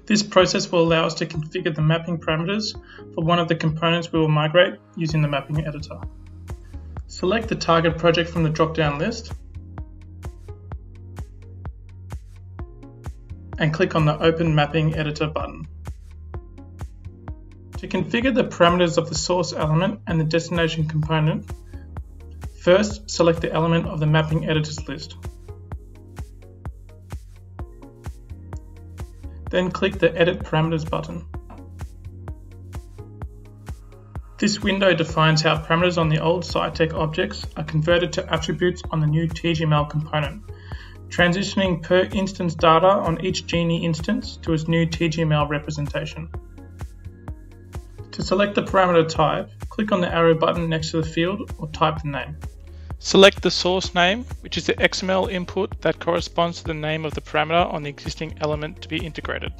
This process will allow us to configure the mapping parameters for one of the components we will migrate using the mapping editor. Select the target project from the drop-down list and click on the Open Mapping Editor button. To configure the parameters of the source element and the destination component, first select the element of the mapping editors list. Then click the Edit Parameters button. This window defines how parameters on the old SciTech objects are converted to attributes on the new TGML component, transitioning per instance data on each Genie instance to its new TGML representation. To select the parameter type, click on the arrow button next to the field or type the name. Select the source name, which is the XML input that corresponds to the name of the parameter on the existing element to be integrated.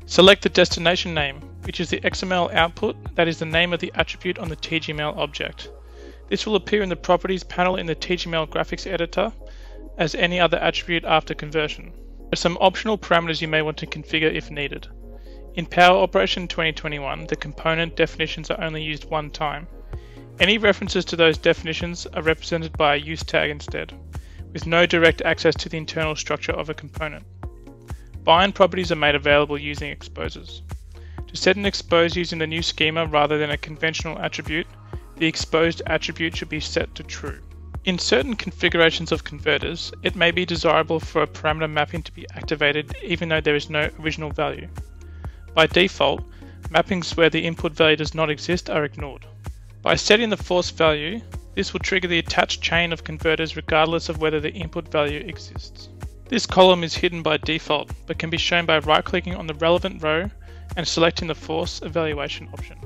Select the destination name, which is the XML output that is the name of the attribute on the TGML object. This will appear in the Properties panel in the TGML graphics editor as any other attribute after conversion. There are some optional parameters you may want to configure if needed. In Power Operation 2021, the component definitions are only used one time. Any references to those definitions are represented by a use tag instead, with no direct access to the internal structure of a component. Bind properties are made available using exposers. To set an expose using the new schema rather than a conventional attribute, the exposed attribute should be set to true. In certain configurations of converters, it may be desirable for a parameter mapping to be activated even though there is no original value. By default, mappings where the input value does not exist are ignored. By setting the force value, this will trigger the attached chain of converters regardless of whether the input value exists. This column is hidden by default, but can be shown by right-clicking on the relevant row and selecting the force evaluation option.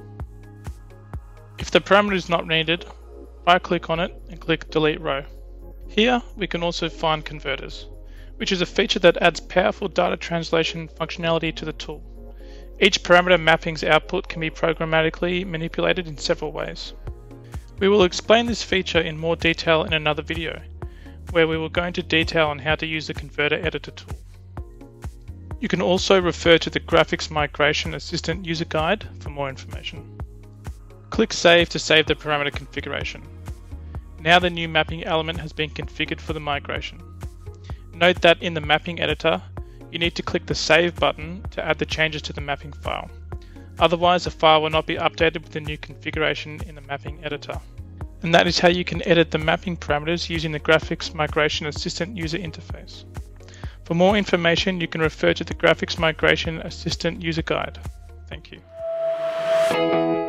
If the parameter is not needed, right-click on it and click Delete Row. Here we can also find converters, which is a feature that adds powerful data translation functionality to the tool. Each parameter mapping's output can be programmatically manipulated in several ways. We will explain this feature in more detail in another video, where we will go into detail on how to use the Converter Editor tool. You can also refer to the Graphics Migration Assistant User Guide for more information. Click Save to save the parameter configuration. Now the new mapping element has been configured for the migration. Note that in the mapping editor, you need to click the Save button to add the changes to the mapping file. Otherwise, the file will not be updated with the new configuration in the mapping editor. And that is how you can edit the mapping parameters using the Graphics Migration Assistant user interface. For more information, you can refer to the Graphics Migration Assistant User Guide. Thank you.